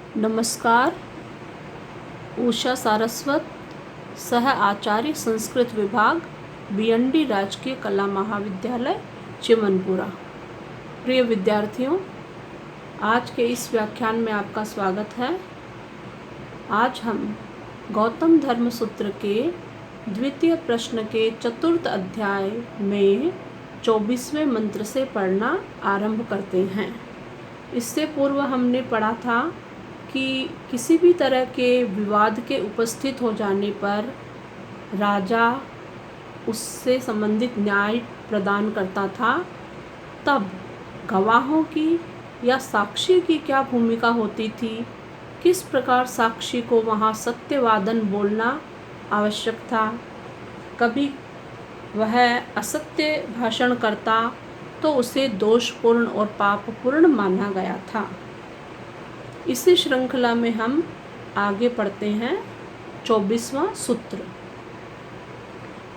नमस्कार। उषा सारस्वत, सह आचार्य संस्कृत विभाग, बीएनडी राजकीय कला महाविद्यालय, चिमनपुरा। प्रिय विद्यार्थियों, आज के इस व्याख्यान में आपका स्वागत है। आज हम गौतम धर्म सूत्र के द्वितीय प्रश्न के चतुर्थ अध्याय में 24वें मंत्र से पढ़ना आरंभ करते हैं। इससे पूर्व हमने पढ़ा था कि किसी भी तरह के विवाद के उपस्थित हो जाने पर राजा उससे संबंधित न्याय प्रदान करता था। तब गवाहों की या साक्षी की क्या भूमिका होती थी, किस प्रकार साक्षी को वहाँ सत्यवादन बोलना आवश्यक था। कभी वह असत्य भाषण करता तो उसे दोषपूर्ण और पापपूर्ण माना गया था। इसी श्रृंखला में हम आगे पढ़ते हैं 24वां सूत्र।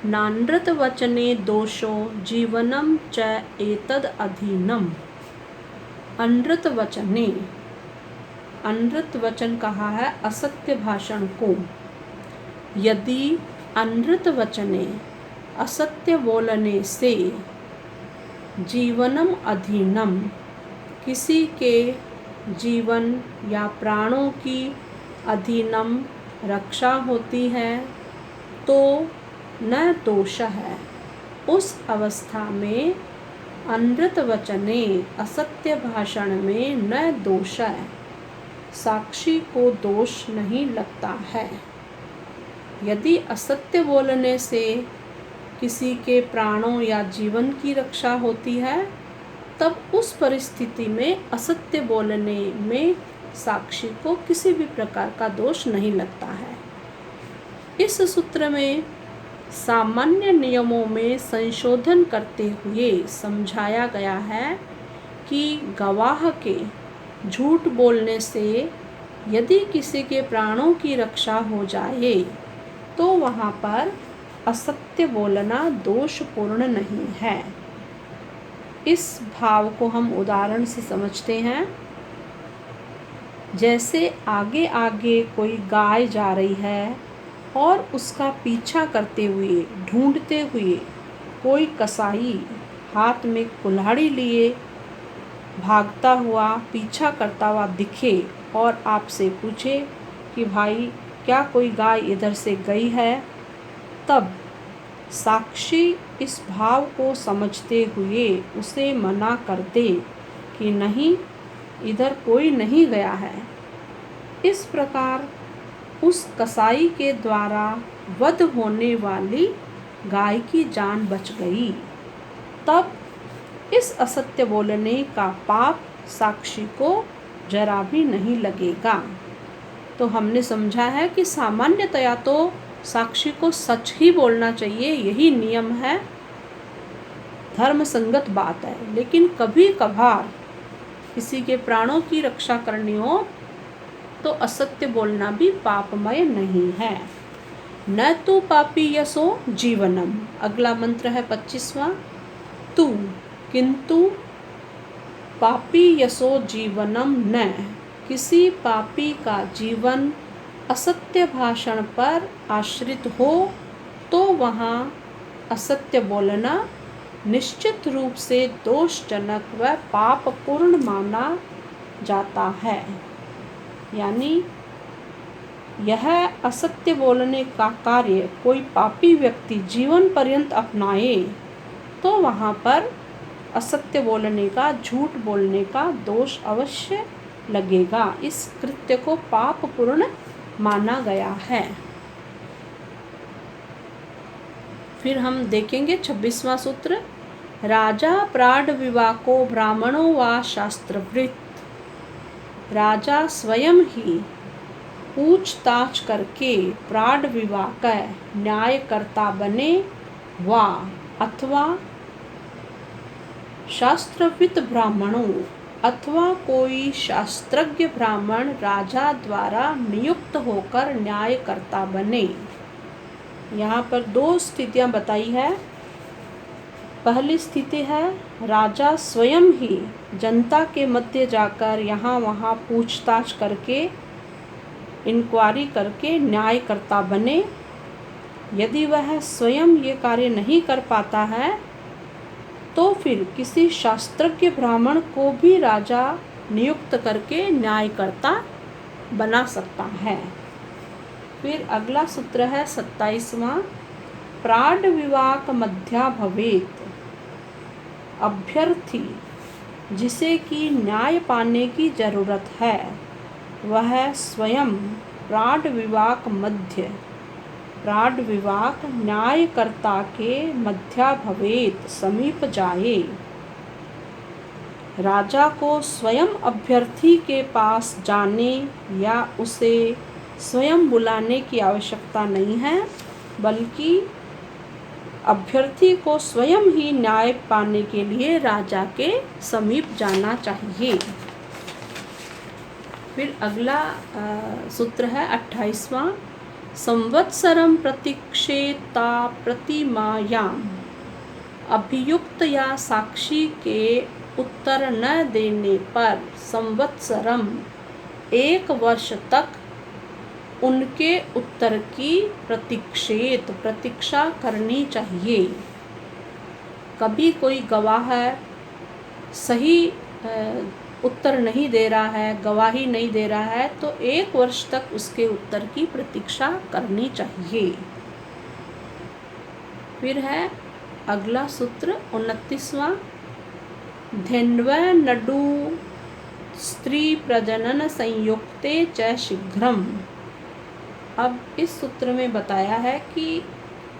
नानृत वचने दोषो जीवनम च एतद अधीनम। अनृत वचने, अनृत वचन कहा है असत्य भाषण को। यदि अनृत वचने असत्य बोलने से जीवनम अधीनम किसी के जीवन या प्राणों की अधीनम रक्षा होती है तो न दोष है। उस अवस्था में अनृत वचने असत्य भाषण में न दोष है, साक्षी को दोष नहीं लगता है। यदि असत्य बोलने से किसी के प्राणों या जीवन की रक्षा होती है तब उस परिस्थिति में असत्य बोलने में साक्षी को किसी भी प्रकार का दोष नहीं लगता है। इस सूत्र में सामान्य नियमों में संशोधन करते हुए समझाया गया है कि गवाह के झूठ बोलने से यदि किसी के प्राणों की रक्षा हो जाए तो वहाँ पर असत्य बोलना दोषपूर्ण नहीं है। इस भाव को हम उदाहरण से समझते हैं। जैसे आगे आगे कोई गाय जा रही है और उसका पीछा करते हुए, ढूंढते हुए कोई कसाई हाथ में कुल्हाड़ी लिए भागता हुआ, पीछा करता हुआ दिखे और आपसे पूछे कि भाई क्या कोई गाय इधर से गई है, तब साक्षी इस भाव को समझते हुए उसे मना कर दे कि नहीं, इधर कोई नहीं गया है। इस प्रकार उस कसाई के द्वारा वध होने वाली गाय की जान बच गई। तब इस असत्य बोलने का पाप साक्षी को जरा भी नहीं लगेगा। तो हमने समझा है कि सामान्यतया तो साक्षी को सच ही बोलना चाहिए, यही नियम है, धर्म संगत बात है। लेकिन कभी कभार किसी के प्राणों की रक्षा करनी हो तो असत्य बोलना भी पापमय नहीं है। न तु पापी यशो जीवनम। अगला मंत्र है 25वां। तू किंतु पापी यशो जीवनम न। किसी पापी का जीवन असत्य भाषण पर आश्रित हो तो वहाँ असत्य बोलना निश्चित रूप से दोषजनक व पापपूर्ण माना जाता है। यानी यह असत्य बोलने का कार्य कोई पापी व्यक्ति जीवन पर्यंत अपनाए तो वहाँ पर असत्य बोलने का, झूठ बोलने का दोष अवश्य लगेगा। इस कृत्य को पापपूर्ण माना गया है। फिर हम देखेंगे 26वां सूत्र। राजा प्राण विवाको ब्राह्मणों व शास्त्रवृत। राजा स्वयं ही पूछताछ करके प्राण विवाह का न्यायकर्ता बने वा अथवा शास्त्रविद ब्राह्मणों अथवा कोई शास्त्रज्ञ ब्राह्मण राजा द्वारा नियुक्त होकर न्यायकर्ता बने। यहाँ पर दो स्थितियाँ बताई है। पहली स्थिति है राजा स्वयं ही जनता के मध्य जाकर यहाँ वहाँ पूछताछ करके, इंक्वायरी करके न्यायकर्ता बने। यदि वह स्वयं ये कार्य नहीं कर पाता है तो फिर किसी शास्त्रज्ञ ब्राह्मण को भी राजा नियुक्त करके न्यायकर्ता बना सकता है। फिर अगला सूत्र है 27वां, प्राड विवाक मध्या भवेत। अभ्यर्थी जिसे कि न्याय पाने की जरूरत है वह स्वयं प्राड विवाक न्यायकर्ता के मध्या भवेत समीप जाए। राजा को स्वयं अभ्यर्थी के पास जाने या उसे स्वयं बुलाने की आवश्यकता नहीं है, बल्कि अभ्यर्थी को स्वयं ही न्याय पाने के लिए राजा के समीप जाना चाहिए। फिर अगला सूत्र है 28वां, संवत्सरम प्रतीक्षेता प्रतिमायाम। अभियुक्त या साक्षी के उत्तर न देने पर संवत्सरम 1 वर्ष तक उनके उत्तर की प्रतीक्षा करनी चाहिए। कभी कोई गवाह सही उत्तर नहीं दे रहा है, गवाही नहीं दे रहा है, तो 1 वर्ष तक उसके उत्तर की प्रतीक्षा करनी चाहिए। फिर है अगला सूत्र 29वां, धेन्व नडु स्त्री प्रजनन संयुक्ते च शीघ्रम। अब इस सूत्र में बताया है कि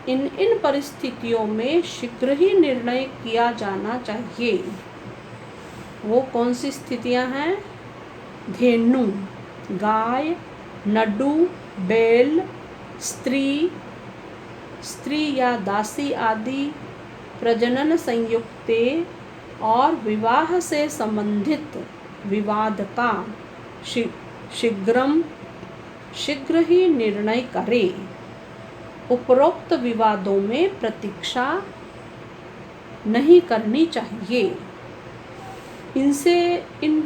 इन परिस्थितियों में शीघ्र ही निर्णय किया जाना चाहिए। वो कौन सी स्थितियां हैं? धेनु गाय, नडु बैल, स्त्री या दासी आदि, प्रजनन संयुक्ते और विवाह से संबंधित विवाद का शीघ्र ही निर्णय करे। उपरोक्त विवादों में प्रतीक्षा नहीं करनी चाहिए। इन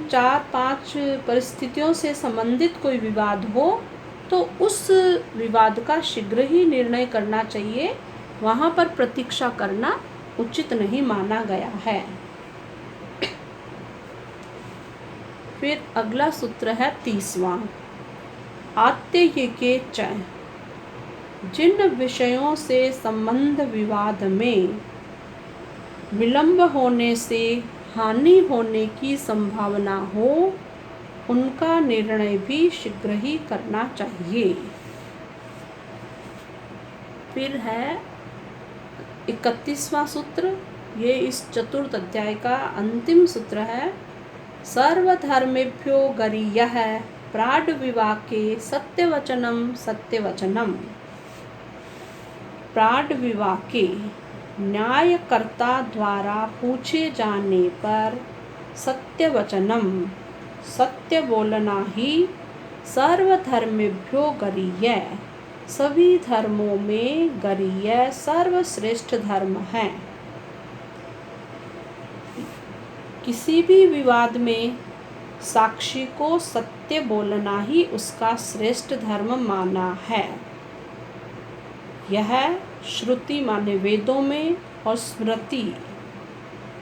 4-5 परिस्थितियों से संबंधित कोई विवाद हो तो उस विवाद का शीघ्र ही निर्णय करना चाहिए। वहाँ पर प्रतीक्षा करना उचित नहीं माना गया है। फिर अगला सूत्र है 30वां, आत्ययिके च। जिन विषयों से संबंध विवाद में विलंब होने से हानि होने की संभावना हो उनका निर्णय भी शीघ्र ही करना चाहिए। फिर है 31वां सूत्र, ये इस चतुर्थ अध्याय का अंतिम सूत्र है। सर्वधर्मेभ्यो गरीयः प्राड विवाके सत्यवचनम। प्राड विवाके न्यायकर्ता द्वारा पूछे जाने पर सत्य बोलना ही सर्वधर्मेभ्यो गरीय, सभी धर्मों में गरीय सर्वश्रेष्ठ धर्म है। किसी भी विवाद में साक्षी को सत्य बोलना ही उसका श्रेष्ठ धर्म माना है। यह श्रुति माने वेदों में और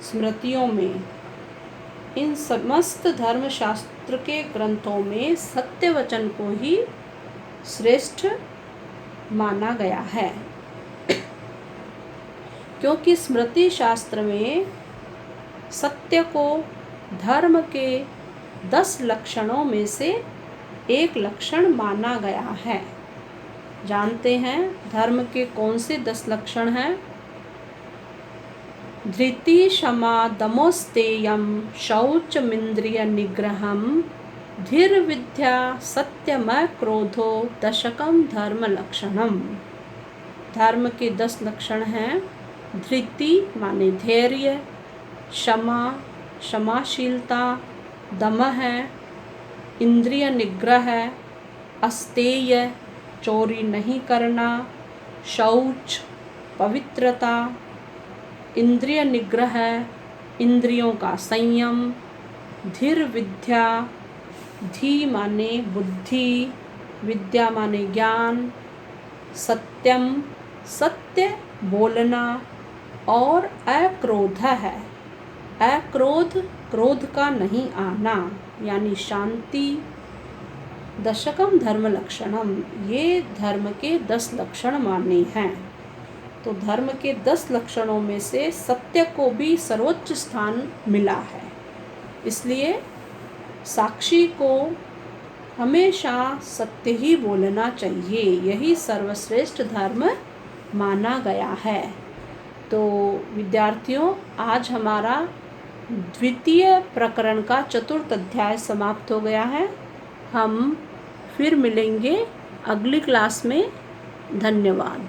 स्मृतियों में, इन समस्त धर्म शास्त्र के ग्रंथों में सत्य वचन को ही श्रेष्ठ माना गया है। क्योंकि स्मृति शास्त्र में सत्य को धर्म के 10 लक्षणों में से एक लक्षण माना गया है। जानते हैं धर्म के कौन से 10 लक्षण हैं? धृति, क्षमा, दमोस्तेयम, शौचमिंद्रिय निग्रहम, धीर विद्या, सत्यम, क्रोधो, दशकम धर्म लक्षणम। धर्म के 10 लक्षण हैं। धृति माने धैर्य, क्षमाशीलता, दम है, इंद्रिय निग्रह है, अस्तेय चोरी नहीं करना, शौच पवित्रता, इंद्रिय निग्रह, इंद्रियों का संयम, धीर विद्या, धी माने बुद्धि, विद्या माने ज्ञान, सत्यम सत्य बोलना, और अक्रोध है। अक्रोध क्रोध का नहीं आना यानी शांति। दशकम धर्म लक्षणम, ये धर्म के 10 लक्षण माने हैं। तो धर्म के 10 लक्षणों में से सत्य को भी सर्वोच्च स्थान मिला है। इसलिए साक्षी को हमेशा सत्य ही बोलना चाहिए, यही सर्वश्रेष्ठ धर्म माना गया है। तो विद्यार्थियों, आज हमारा द्वितीय प्रकरण का 4th अध्याय समाप्त हो गया है। हम फिर मिलेंगे अगली क्लास में। धन्यवाद।